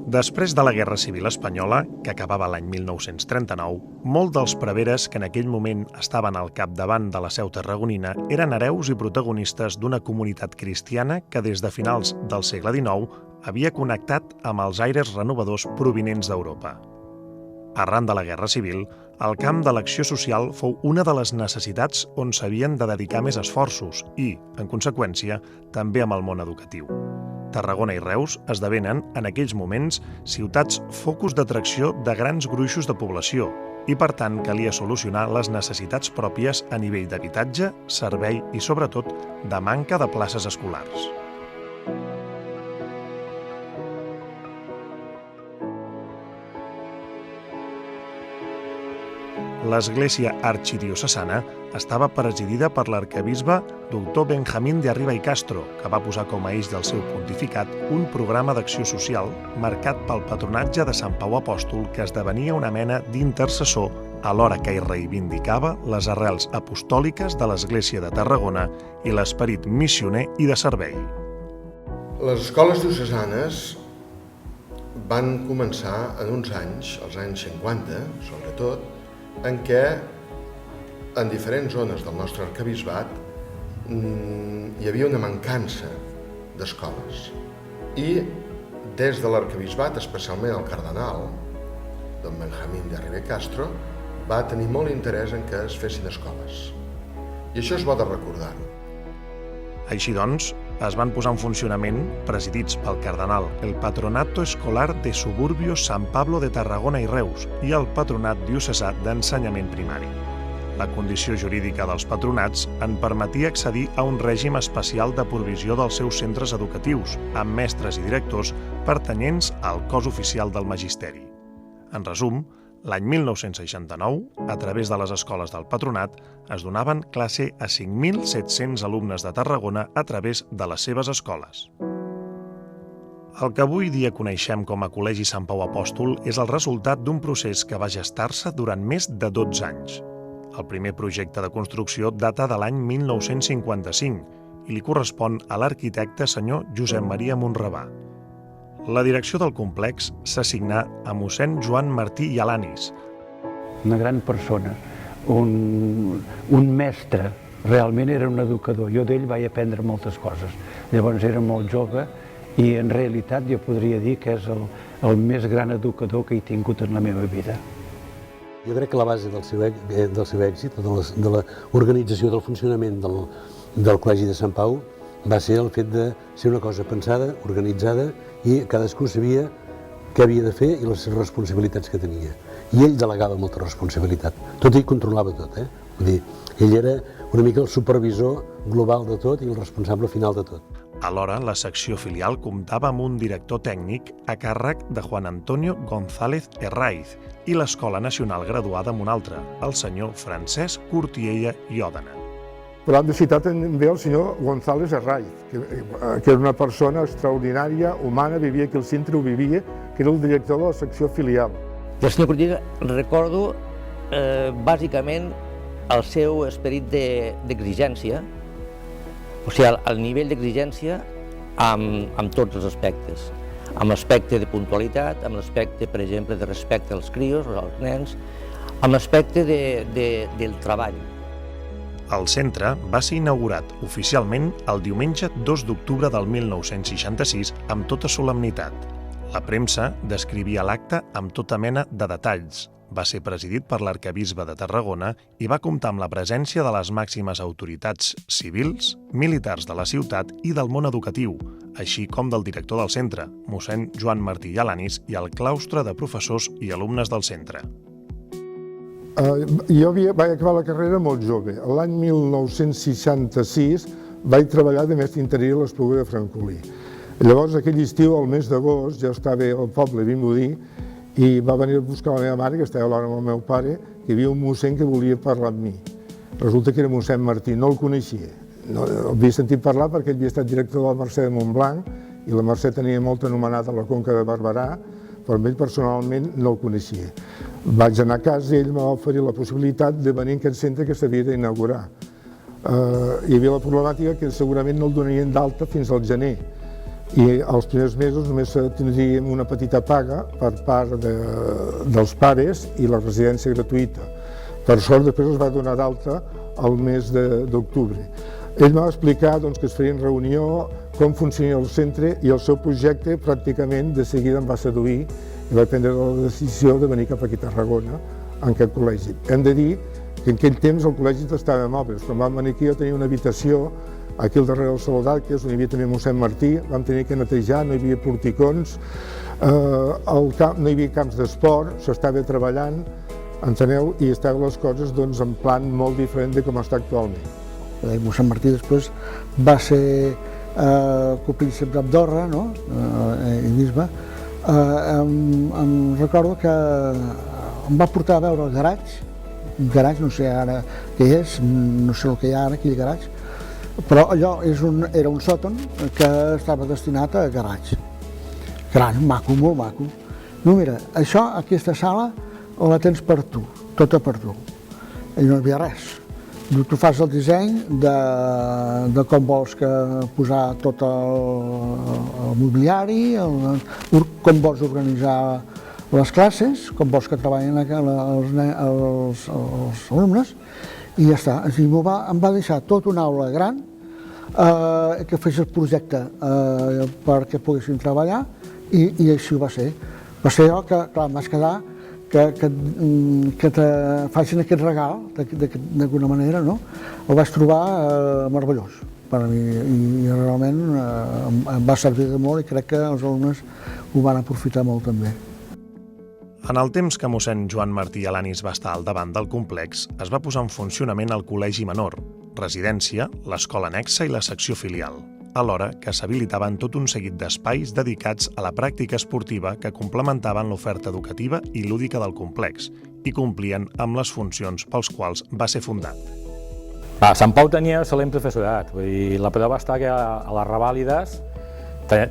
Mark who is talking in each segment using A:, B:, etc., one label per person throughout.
A: Després de la Guerra Civil Espanyola, que acabava l'any 1939, molts dels preveres que en aquell moment estaven al capdavant de la seu tarragonina eren hereus i protagonistes d'una comunitat cristiana que des de finals del segle XIX havia connectat amb els aires renovadors provinents d'Europa. Arran de la Guerra Civil, el camp de l'acció social fou una de les necessitats on s'havien de dedicar més esforços i, en conseqüència, també amb el món educatiu. Tarragona i Reus esdevenen, en aquells moments, ciutats focus d'atracció de grans gruixos de població i, per tant, calia solucionar les necessitats pròpies a nivell d'habitatge, servei i, sobretot, de manca de places escolars. L'Església Arxidiocesana estava presidida per l'arquebisbe Dr. Benjamín de Arriba i Castro, que va posar com a eix del seu pontificat un programa d'acció social marcat pel patronatge de Sant Pau Apòstol que esdevenia una mena d'intercessor alhora que hi reivindicava les arrels apostòliques de l'Església de Tarragona i l'esperit missioner i de servei.
B: Les escoles diocesanes van començar en uns anys, als anys 50, sobretot, en què en diferents zones del nostre arquebisbat hi havia una mancança d'escoles. I des de l'arquebisbat, especialment el cardenal, don Benjamín de Arriba i Castro, va tenir molt interès en que es fessin escoles. I això és bo de recordar-ho.
A: Així doncs, es van posar en funcionament, presidits pel cardenal, el Patronato Escolar de Suburbios San Pablo de Tarragona i Reus i el Patronat Diocesà d'Ensenyament Primari. La condició jurídica dels patronats en permetia accedir a un règim especial de provisió dels seus centres educatius, amb mestres i directors pertanyents al cos oficial del magisteri. En resum, l'any 1969, a través de les escoles del patronat, es donaven classe a 5.700 alumnes de Tarragona a través de les seves escoles. El que avui dia coneixem com a Col·legi Sant Pau Apòstol és el resultat d'un procés que va gestar-se durant més de 12 anys. El primer projecte de construcció data de l'any 1955 i li correspon a l'arquitecte senyor Josep Maria Monravà. La direcció del complex s'assignà a mossèn Joan Martí i Alanis.
C: Una gran persona, un mestre, realment era un educador. Jo d'ell vaig aprendre moltes coses. Llavors era molt jove i en realitat jo podria dir que és el més gran educador que he tingut en la meva vida.
D: Jo crec que la base del seu èxit, de l'organització del funcionament del Col·legi de Sant Pau, va ser el fet de ser una cosa pensada, organitzada, i cadascú sabia què havia de fer i les responsabilitats que tenia. I ell delegava molta responsabilitat, tot i controlava tot. Vull dir, ell era una mica el supervisor global de tot i el responsable final de tot.
A: Alhora, la secció filial comptava amb un director tècnic a càrrec de Juan Antonio González Herraiz i l'Escola Nacional graduada amb un altre, el senyor Francesc Cortiella i Òdena.
E: Però hem de citar també el senyor González Herraiz, que era una persona extraordinària, humana, vivia aquí al centre, ho vivia, que era el director de la secció filial.
F: Del senyor Cortiella recordo bàsicament el seu esperit d'exigència, o sigui, el nivell d'exigència amb tots els aspectes, amb l'aspecte de puntualitat, amb l'aspecte, per exemple, de respecte als crios, als nens, amb l'aspecte del treball.
A: El centre va ser inaugurat oficialment el diumenge 2 d'octubre del 1966 amb tota solemnitat. La premsa descrivia l'acte amb tota mena de detalls. Va ser presidit per l'arquebisbe de Tarragona i va comptar amb la presència de les màximes autoritats civils, militars de la ciutat i del món educatiu, així com del director del centre, mossèn Joan Martí i Alanis, i el claustre de professors i alumnes del centre.
E: Jo vaig acabar la carrera molt jove. L'any 1966 vaig treballar de mestre interí a l'Espluga de Francolí. Llavors, aquell estiu, al mes d'agost, jo estava al poble de Vimbodí i va venir a buscar la meva mare, que estava alhora amb el meu pare, que hi havia un mossèn que volia parlar amb mi. Resulta que era mossèn Martí, no el coneixia. El havia sentit parlar perquè ell havia estat director de la Mercè de Montblanc i la Mercè tenia molt anomenada a la Conca de Barberà, però ell personalment no el coneixia. Vaig anar a casa i ell m'ha oferit la possibilitat de venir en aquest centre que s'havia d'inaugurar. Hi havia la problemàtica que segurament no el donarien d'alta fins al gener, i els primers mesos només tindríem una petita paga per part dels pares i la residència gratuïta. Per sort, després es va donar d'alta al mes d'octubre. Ell m'ha explicat que es feien reunió, com funcionaria el centre, i el seu projecte pràcticament de seguida em va seduir i vaig prendre la decisió de venir cap aquí a Tarragona, en aquest col·legi. Hem de dir que en aquell temps el col·legi estava en obres. Quan vam venir aquí jo tenia una habitació aquí al darrere del Saló d'Arques, on hi havia també mossèn Martí, vam tenir que netejar, no hi havia porticons, no hi havia camps d'esport, s'estava treballant, enteneu, i estaven les coses en plan molt diferent de com està actualment.
G: Mossèn Martí després va ser copríncep d'Andorra, i bisbe. Em recordo que em va portar a veure el garatge, no sé ara què és, no sé el que hi ha ara, aquell garatge, però allò era un sòton que estava destinat a garatge. Gran, maco, molt maco. No, mira, aquesta sala la tens per tu, tota per tu. I no hi havia res. Tu fas el disseny de com vols posar tot el mobiliari, com vols organitzar les classes, com vols que treballin els alumnes, i ja està. Em va deixar tota una aula gran que fes el projecte perquè poguessin treballar i així ho va ser. Va ser allò que, clar, em vaig quedar que te facin aquest regal, d'alguna manera, no? El vaig trobar meravellós per a mi i realment em va servir de molt i crec que els alumnes ho van aprofitar molt també.
A: En el temps que mossèn Joan Martí Alanis va estar al davant del complex, es va posar en funcionament el Col·legi Menor, residència, l'escola annexa i la secció filial, alhora que s'habilitaven tot un seguit d'espais dedicats a la pràctica esportiva que complementaven l'oferta educativa i lúdica del complex i complien amb les funcions pels quals va ser fundat.
H: Sant Pau tenia excel·lent professorat, la prova està que a les revàlides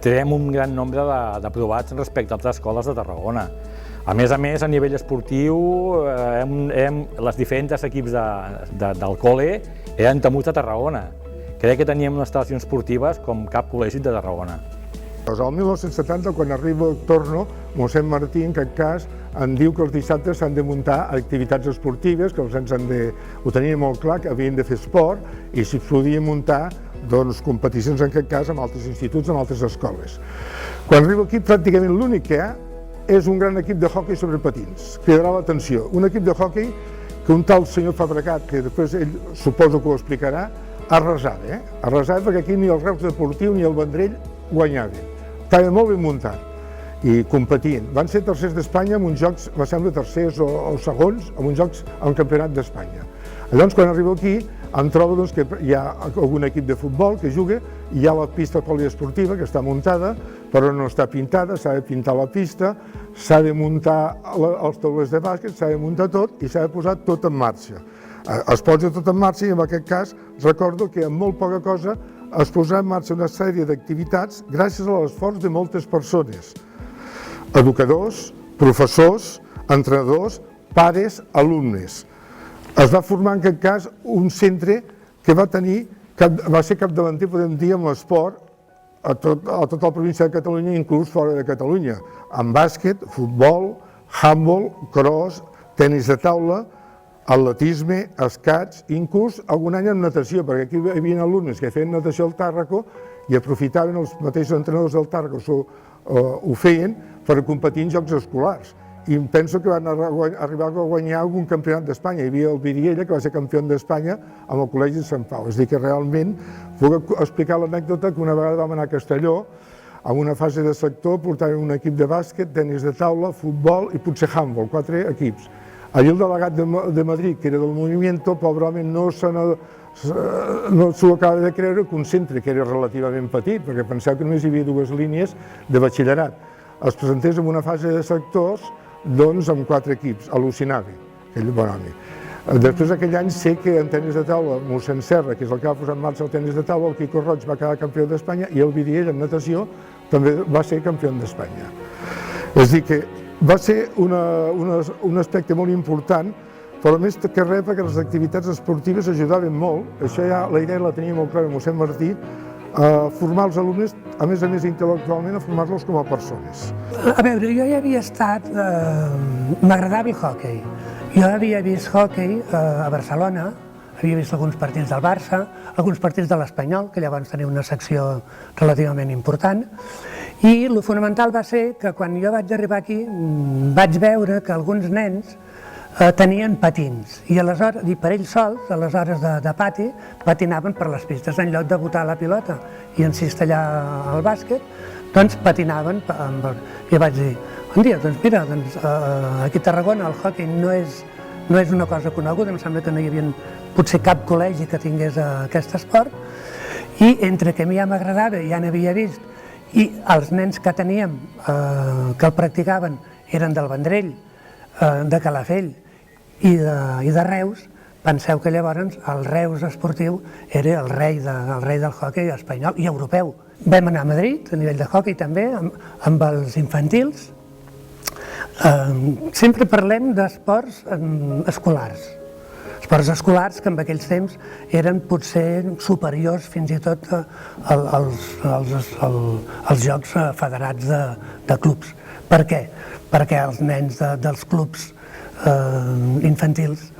H: tenim un gran nombre d'aprovats respecte a altres escoles de Tarragona. A més, a nivell esportiu, els diferents equips del col·le eren temuts a Tarragona. Crec que teníem unes instal·lacions esportives com cap col·legi de Tarragona.
E: El 1970, quan arriba el torno, mossèn Martí, en aquest cas, em diu que els dissabtes s'han de muntar activitats esportives, que els nens ho tenien molt clar, que havien de fer esport, i si podien muntar competicions, en aquest cas, amb altres instituts, amb altres escoles. Quan arriba aquí, pràcticament l'únic que hi ha és un gran equip de hoquei sobre patins. Cridarà l'atenció. Un equip de hoquei que un tal senyor Fabregat, que després ell suposo que ho explicarà, arrasava, perquè aquí ni el Reus Deportiu ni el Vendrell guanyaven. Estava molt ben muntat i competint. Van ser tercers d'Espanya en uns jocs, me sembla tercers o segons, en uns jocs al Campionat d'Espanya. Llavors, quan arribo aquí, em trobo que hi ha algun equip de futbol que juga, hi ha la pista poliesportiva que està muntada, però no està pintada, s'ha de pintar la pista, s'ha de muntar els taulers de bàsquet, s'ha de muntar tot i s'ha de posar tot en marxa. Es posa tot en marxa i en aquest cas recordo que amb molt poca cosa es posarà en marxa una sèrie d'activitats gràcies a l'esforç de moltes persones. Educadors, professors, entrenadors, pares, alumnes. Es va formar en aquest cas un centre que va ser capdavanter, podem dir, amb l'esport a tota la província de Catalunya, inclús fora de Catalunya, amb bàsquet, futbol, handbol, cross, tenis de taula, atletisme, escacs, inclús algun any amb natació, perquè aquí hi havia alumnes que feien natació al Tàrraco i aprofitaven els mateixos entrenadors del Tàrraco, ho feien per competir en jocs escolars. I penso que van arribar a guanyar algun campionat d'Espanya. Hi havia el Vidiella, que va ser campió d'Espanya amb el Col·legi de Sant Pau. És a dir, que realment puc explicar l'anècdota que una vegada vam anar a Castelló, en una fase de sector, portàvem un equip de bàsquet, tenis de taula, futbol i potser handball, 4 equips. Allí el delegat de Madrid, que era del Movimiento, pobrament no s'ho acaba de creure que un centre que era relativament petit, perquè penseu que només hi havia 2 línies de batxillerat, es presentés en una fase de sectors amb 4 equips, al·lucinava aquell bon home. Després d'aquell any sé que en tenis de taula, mossèn Serra, que és el que va posar en marxa el tenis de taula, el Quico Roig va quedar campió d'Espanya i el Vidiell en natació també va ser campió d'Espanya. És a dir que va ser un aspecte molt important, però més que res perquè les activitats esportives ajudaven molt. Això ja la idea la tenia molt clara mossèn Martí, a formar els alumnes, a més intel·lectualment, a formar-los com a persones.
I: A veure, jo ja havia estat... M'agradava el hoquei. Jo havia vist hoquei a Barcelona, havia vist alguns partits del Barça, alguns partits de l'Espanyol, que llavors tenia una secció relativament important, i el fonamental va ser que quan jo vaig arribar aquí vaig veure que alguns nens tenien patins i aleshores, i per ells sols, a les hores de pati, patinaven per les pistes. En lloc de botar la pilota i encistellar el bàsquet, doncs patinaven. I vaig dir, un dia, doncs mira, aquí a Tarragona el hoquei no és una cosa coneguda, em sembla que no hi havia potser cap col·legi que tingués aquest esport, i entre que a mi ja m'agradava i ja n'havia vist, i els nens que teníem que el practicaven eren del Vendrell, de Calafell i de Reus, penseu que llavors el Reus esportiu era el rei del hoquei espanyol i europeu. Vam anar a Madrid a nivell de hoquei també, amb els infantils. Sempre parlem d'esports escolars. Esports escolars que en aquells temps eren potser superiors fins i tot als jocs federats de clubs. Per què? Perquè els nens dels clubs infantils,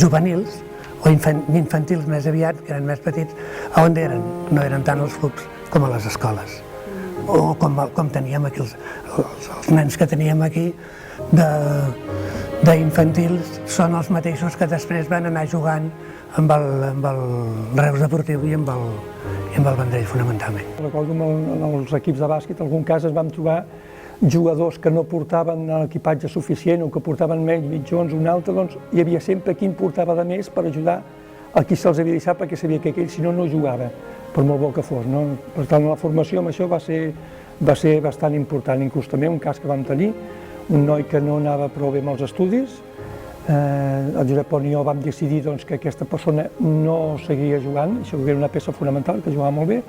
I: juvenils, o infantils més aviat, que eren més petits, on eren? No eren tant els clubs com a les escoles. O com teníem aquí, els nens que teníem aquí d'infantils són els mateixos que després van anar jugant amb el Reus Deportiu i amb el Vendrell, fonamentalment.
J: Recordo en els equips de bàsquet, en algun cas es vam trobar jugadors que no portaven l'equipatge suficient o que portaven menys mitjons, un altre, doncs hi havia sempre qui en portava de més per ajudar a qui se'ls havia deixat perquè sabia que aquell, si no, no jugava, per molt bo que fos. Per tant, la formació amb això va ser bastant important. Inclús també un cas que vam tenir, un noi que no anava prou bé amb els estudis, el Josep Pont i jo vam decidir que aquesta persona no seguiria jugant, això era una peça fonamental, que jugava molt bé,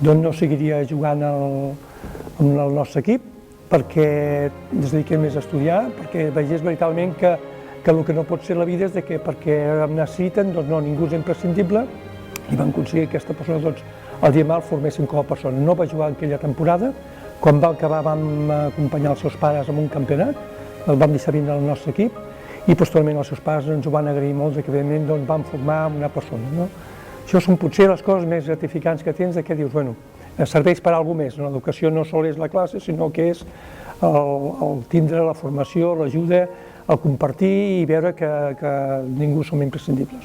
J: doncs no seguiria jugant amb el nostre equip, perquè es dediqués més a estudiar, perquè veiés veritablement que el que no pot ser la vida és que perquè em necessiten, doncs no, ningú és imprescindible, i vam aconseguir que aquesta persona el dia mal forméssim com a persona. No va jugar aquella temporada, quan va acabar vam acompanyar els seus pares en un campionat, el vam deixar vindre al nostre equip, i posteriorment els seus pares ens ho van agrair molt, que evidentment van formar una persona. Això són potser les coses més gratificants que tens, que dius, bueno, serveix per a alguna cosa més. L'educació no sols és la classe, sinó que és el tindre la formació, l'ajuda, el compartir i veure que ningú som imprescindibles.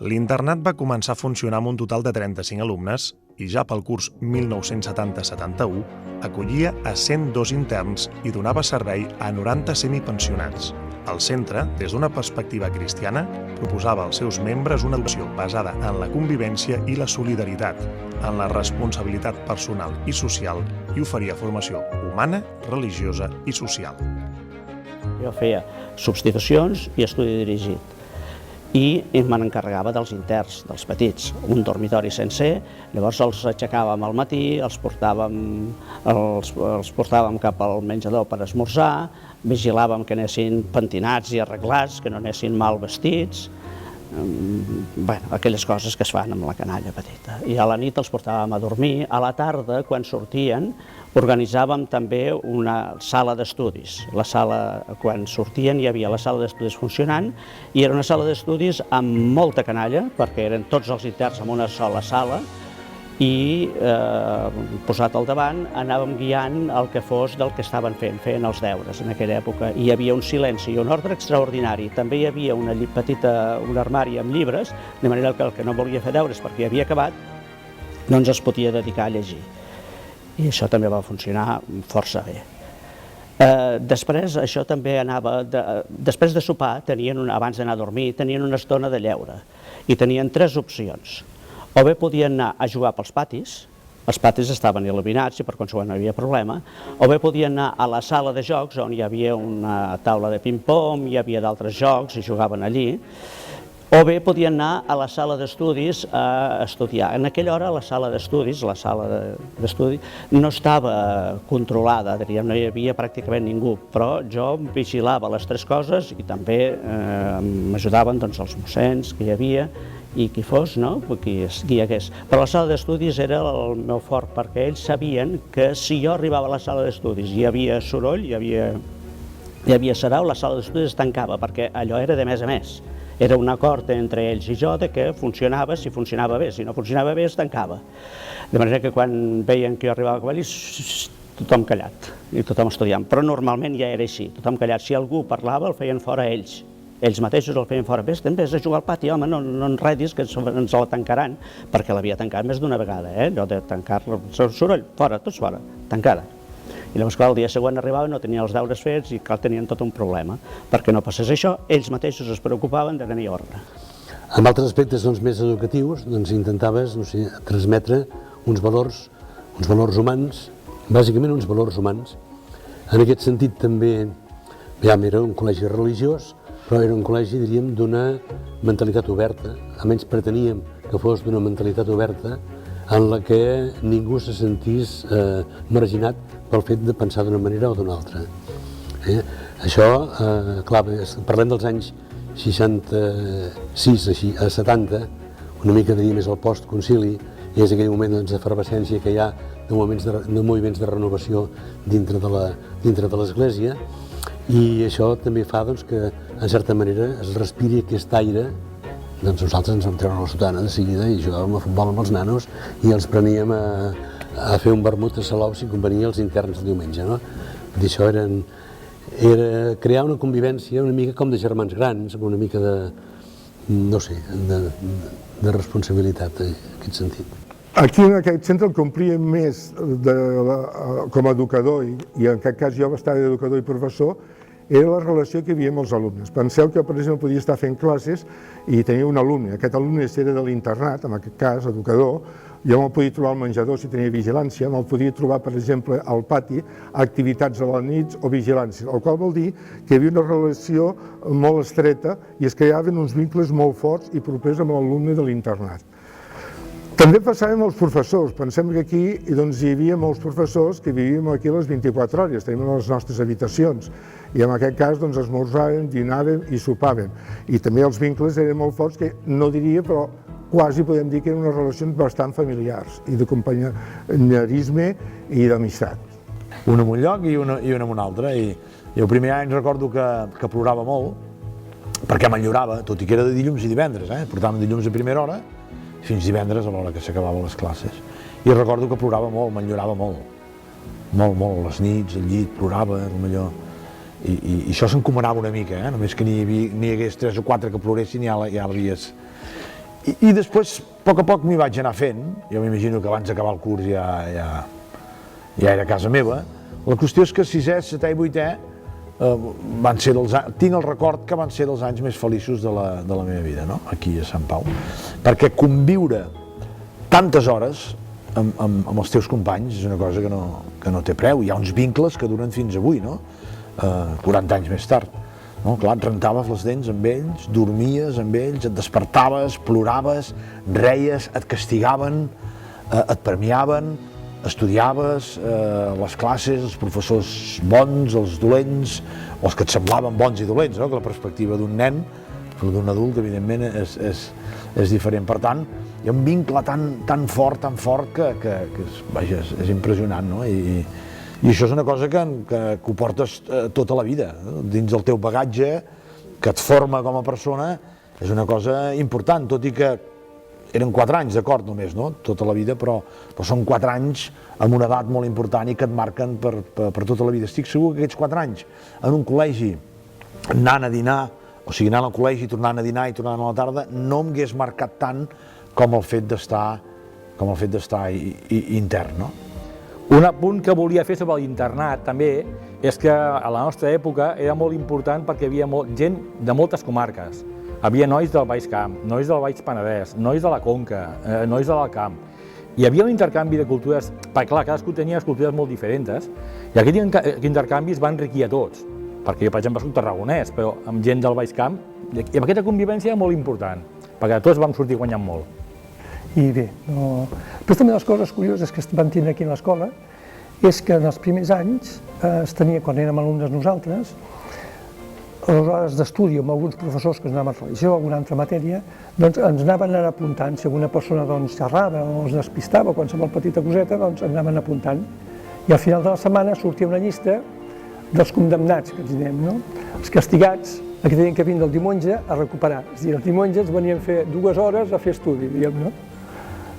A: L'internat va començar a funcionar amb un total de 35 alumnes i ja pel curs 1970-71 acollia a 102 interns i donava servei a 90 semipensionats. El centre, des d'una perspectiva cristiana, proposava als seus membres una educació basada en la convivència i la solidaritat, en la responsabilitat personal i social i oferia formació humana, religiosa i social.
K: Jo feia substitucions i estudi dirigit i me n'encarregava dels interns, dels petits, un dormitori sencer, llavors els aixecàvem al matí, els portàvem cap al menjador per esmorzar, vigilàvem que anessin pentinats i arreglats, que no anessin mal vestits, aquelles coses que es fan amb la canalla petita. I a la nit els portàvem a dormir, a la tarda, quan sortien, organitzàvem també una sala d'estudis. La sala, quan sortien, hi havia la sala d'estudis funcionant i era una sala d'estudis amb molta canalla, perquè eren tots els interns en una sola sala i, posat al davant, anàvem guiant el que fos del que estaven feien els deures en aquella època. Hi havia un silenci i un ordre extraordinari. També hi havia un armari amb llibres, de manera que el que no volia fer deures perquè havia acabat, doncs es podia dedicar a llegir. I això també va funcionar força bé. Després, això també anava... Després de sopar, abans d'anar a dormir, tenien una estona de lleure i tenien 3 opcions. O bé podien anar a jugar pels patis, els patis estaven il·luminats i per consegüent no hi havia problema, o bé podien anar a la sala de jocs on hi havia una taula de ping-pong, hi havia d'altres jocs i jugaven allí, o bé podien anar a la sala d'estudis a estudiar. En aquella hora la sala d'estudis, no estava controlada, no hi havia pràcticament ningú, però jo vigilava les 3 coses i també m'ajudaven els mossens que hi havia i qui fos, no? Qui hi hagués. Però la sala d'estudis era el meu fort, perquè ells sabien que si jo arribava a la sala d'estudis i hi havia soroll, hi havia sarau, la sala d'estudis es tancava, perquè allò era de més a més. Era un acord entre ells i jo de que funcionava, si funcionava bé, si no funcionava bé es tancava. De manera que quan veien que jo arribava a cavall, tothom callat i tothom estudiant, però normalment ja era així, tothom callat. Si algú parlava el feien fora ells mateixos el feien fora. Vés a jugar al pati, home, no enredis que ens la tancaran, perquè l'havia tancat més d'una vegada, allò de tancar-la, soroll, fora, tots fora, tancada. I llavors, clar, el dia següent arribava, no tenia els deures fets i, clar, tenien tot un problema. Perquè no passés això, ells mateixos es preocupaven de tenir ordre.
D: En altres aspectes més educatius, intentaves transmetre uns valors humans, bàsicament uns valors humans. En aquest sentit també, era un col·legi religiós, però era un col·legi, diríem, d'una mentalitat oberta. Almenys preteníem que fos d'una mentalitat oberta en la que ningú se sentís marginat pel fet de pensar d'una manera o d'una altra. Això, clar, parlem dels anys 66 a 70, una mica diria més al post-concili, i és aquell moment d'efervescència que hi ha de moviments de renovació dintre de l'Església, i això també fa que, en certa manera, es respiri aquest aire. Nosaltres ens vam treure la sotana de seguida i jugàvem a futbol amb els nanos i els preníem a fer un vermut a Salou si convenia els interns el diumenge. Això era crear una convivència una mica com de germans grans, amb una mica de responsabilitat en aquest sentit.
E: Aquí en aquest centre el complia més com a educador, i en aquest cas jo estava d'educador i professor, era la relació que hi havia amb els alumnes. Penseu que, per exemple, podia estar fent classes i tenia un alumne. Aquest alumne era de l'internat, en aquest cas, educador. Jo me'l podia trobar al menjador si tenia vigilància, me'l podia trobar, per exemple, al pati, activitats a la nit o vigilància, el qual vol dir que hi havia una relació molt estreta i es creaven uns vincles molt forts i propers amb l'alumne de l'internat. També passava amb els professors. Pensem que aquí hi havia molts professors que vivíem aquí a les 24 hores, tenim les nostres habitacions, i en aquest cas esmorzàvem, dinàvem i sopàvem. I també els vincles eren molt forts, que no diria, però quasi podem dir que eren unes relacions bastant familiars i de companyerisme i d'amistat.
L: Una en un lloc i una en un altre. I el primer any recordo que plorava molt, perquè m'enyorava, tot i que era de dilluns i divendres, portàvem dilluns a primera hora, fins divendres a l'hora que s'acabaven les classes. I recordo que plorava molt, m'enyorava molt. Molt, les nits, al llit, plorava, potser. I això s'encomanava una mica, només que n'hi hagués 3 o 4 que ploressin ja l'havies. I després, a poc m'hi vaig anar fent. Jo m'imagino que abans d'acabar el curs ja era a casa meva. La qüestió és que 6è, 7è i 8è tinc el record que van ser dels anys més feliços de la meva vida, aquí a Sant Pau, perquè conviure tantes hores amb els teus companys és una cosa que no té preu. Hi ha uns vincles que duren fins avui, 40 anys més tard. Clar, et rentaves les dents amb ells, dormies amb ells, et despertaves, ploraves, reies, et castigaven, et premiaven, estudiaves les classes, els professors bons, els dolents, o els que et semblaven bons i dolents, que la perspectiva d'un nen, però d'un adult, evidentment, és diferent. Per tant, hi ha un vincle tan fort que és impressionant, i això és una cosa que ho portes tota la vida, dins del teu bagatge, que et forma com a persona, és una cosa important, tot i que eren 4 anys, d'acord, només, tota la vida, però són 4 anys amb una edat molt important i que et marquen per tota la vida. Estic segur que aquests 4 anys en un col·legi, anant a dinar, o sigui, anant al col·legi, tornant a dinar i tornant a la tarda, no m'hagués marcat tant com el fet d'estar intern.
H: Un apunt que volia fer sobre l'internat també és que a la nostra època era molt important perquè hi havia gent de moltes comarques. Hi havia nois del Baix Camp, nois del Baix Penedès, nois de la Conca, nois de l'Alt Camp. Hi havia un intercanvi de cultures, perquè clar, cadascú tenia cultures molt diferents, i aquest intercanvi es va enriquir a tots, perquè jo, per exemple, soc tarragonès, però amb gent del Baix Camp, i amb aquesta convivència era molt important, perquè tots vam sortir guanyant molt.
J: I bé, però també les coses curioses que es van tindre aquí a l'escola és que en els primers anys es tenia, quan érem alumnes nosaltres, les hores d'estudi amb alguns professors que ens anaven a religió o alguna altra matèria, doncs ens anaven apuntant. Si alguna persona xerrava o es despistava o qualsevol petita coseta, doncs ens anaven apuntant. I al final de la setmana sortia una llista dels condemnats, que ens diem, no? Els castigats, que tenien que vindre el diumenge a recuperar. És a dir, els diumenges venien a fer 2 hores a fer estudi, diguem, no?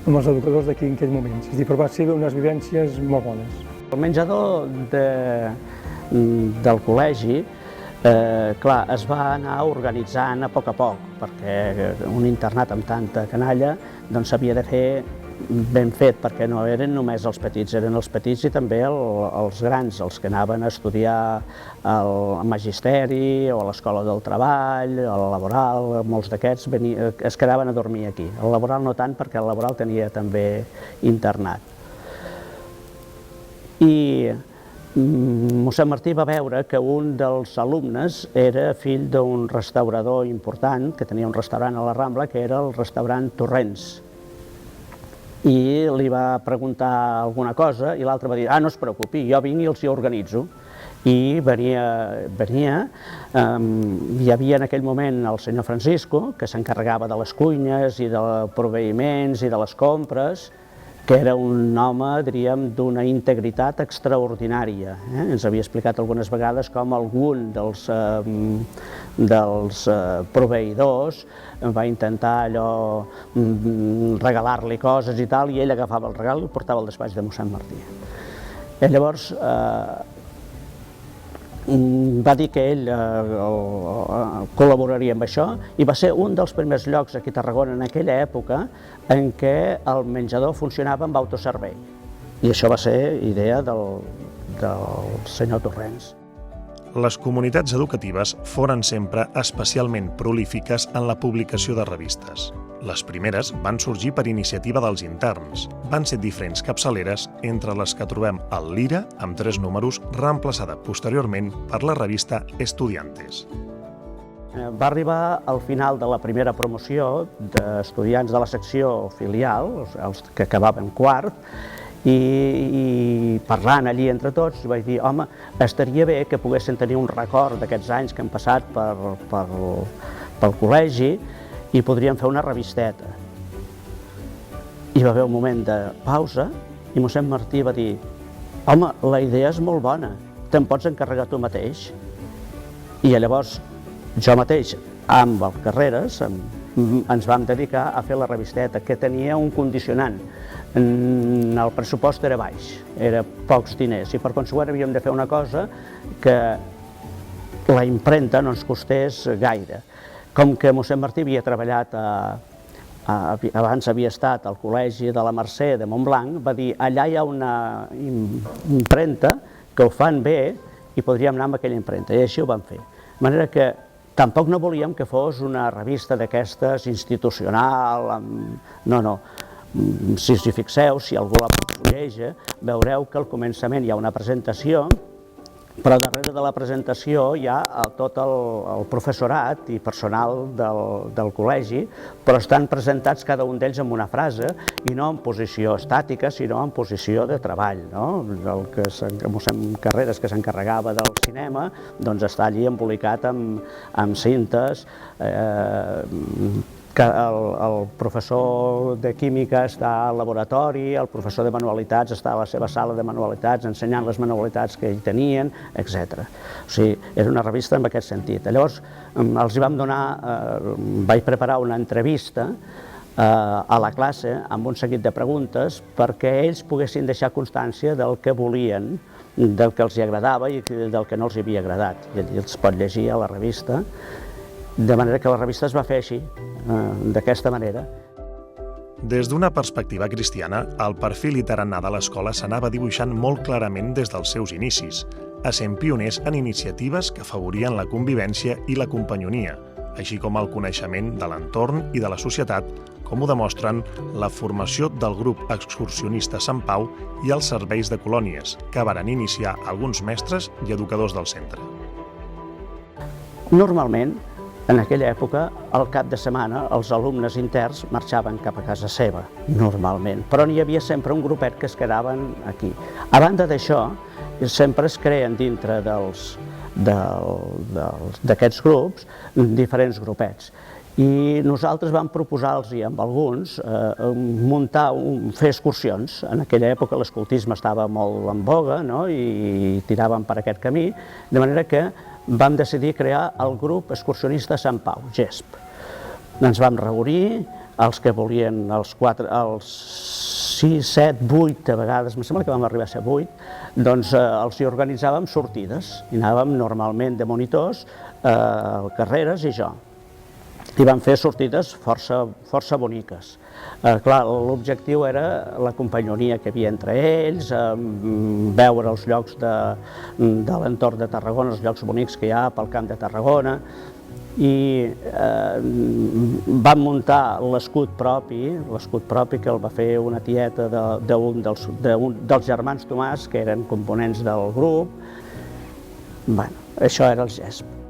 J: Amb els educadors d'aquí en aquells moments. És a dir, però va ser unes vivències molt bones.
K: El menjador del col·legi, clar, es va anar organitzant a poc, perquè un internat amb tanta canalla doncs s'havia de fer ben fet, perquè no eren només els petits, eren els petits i també els grans, els que anaven a estudiar al magisteri o a l'escola del treball, a la laboral, molts d'aquests es quedaven a dormir aquí. El laboral no tant, perquè el laboral tenia també internat. I mossèn Martí va veure que un dels alumnes era fill d'un restaurador important, que tenia un restaurant a la Rambla, que era el restaurant Torrents. I li va preguntar alguna cosa i l'altre va dir, no es preocupi, jo vinc i els hi organitzo. I venia, hi havia en aquell moment el senyor Francisco, que s'encarregava de les cuines i dels proveïments i de les compres, que era un home, diríem, d'una integritat extraordinària. Ens havia explicat algunes vegades com algun dels proveïdors va intentar allò regalar-li coses i tal, i ell agafava el regal i el portava al despatx de mossèn Martí. I llavors va dir que ell col·laboraria amb això i va ser un dels primers llocs aquí a Tarragona en aquella època en què el menjador funcionava amb autoservei. I això va ser idea del senyor Torrents.
A: Les comunitats educatives foren sempre especialment prolífiques en la publicació de revistes. Les primeres van sorgir per iniciativa dels interns. Van ser diferents capçaleres, entre les que trobem el Lira, amb 3 números, reemplaçada posteriorment per la revista Estudiantes.
K: Va arribar al final de la primera promoció d'estudiants de la secció filial, els que acabaven quart, i parlant allí entre tots vaig dir, home, estaria bé que poguessin tenir un record d'aquests anys que han passat pel col·legi i podríem fer una revisteta. Hi va haver un moment de pausa i mossèn Martí va dir, home, la idea és molt bona, te'n pots encarregar tu mateix? I llavors jo mateix, amb el Carreras, ens vam dedicar a fer la revisteta, que tenia un condicionant. El pressupost era baix, era pocs diners, i per consegüent havíem de fer una cosa que la impremta no ens costés gaire. Com que mossèn Martí havia treballat, abans havia estat al col·legi de la Mercè de Montblanc, va dir, allà hi ha una impremta que ho fan bé i podríem anar amb aquella impremta, i així ho vam fer. De manera que tampoc no volíem que fos una revista d'aquestes institucional, no. Si us hi fixeu, si algú la fulleja, veureu que al començament hi ha una presentació, però darrere de la presentació hi ha tot el professorat i personal del col·legi, però estan presentats cada un d'ells amb una frase i no en posició estàtica, sinó en posició de treball. El mossèn Carreras, que s'encarregava del cinema, doncs està allí embolicat amb cintes, que el professor de química està al laboratori, el professor de manualitats està a la seva sala de manualitats ensenyant les manualitats que hi tenien, etc. O sigui, era una revista en aquest sentit. Llavors, els vam vaig preparar una entrevista a la classe amb un seguit de preguntes perquè ells poguessin deixar constància del que volien, del que els agradava i del que no els havia agradat. I els pot llegir a la revista, de manera que la revista es va fer així, d'aquesta manera.
A: Des d'una perspectiva cristiana, el perfil literanà de l'escola s'anava dibuixant molt clarament des dels seus inicis, essent pioners en iniciatives que afavorien la convivència i la companyonia, així com el coneixement de l'entorn i de la societat, com ho demostren la formació del grup excursionista Sant Pau i els serveis de colònies, que varen iniciar alguns mestres i educadors del centre.
K: Normalment, en aquella època, al cap de setmana, els alumnes interns marxaven cap a casa seva, normalment, però n'hi havia sempre un grupet que es quedaven aquí. A banda d'això, sempre es creen dintre dels d'aquests grups, diferents grupets. I nosaltres vam proposar-los amb alguns fer excursions. En aquella època l'escoltisme estava molt en boga, no? I tiràvem per aquest camí, de manera que vam decidir crear el grup excursionista Sant Pau, GESP. Ens vam reunir, els que volien, els 6, 7, 8 a vegades, em sembla que vam arribar a ser 8, doncs els hi organitzàvem sortides, i anàvem normalment de monitors, Carreras i jo. I vam fer sortides força boniques. Clar, l'objectiu era la companyonia que hi havia entre ells, veure els llocs de l'entorn de Tarragona, els llocs bonics que hi ha pel Camp de Tarragona, i vam muntar l'escut propi que el va fer una tieta d'un dels germans Tomàs, que eren components del grup. Això era el GESP.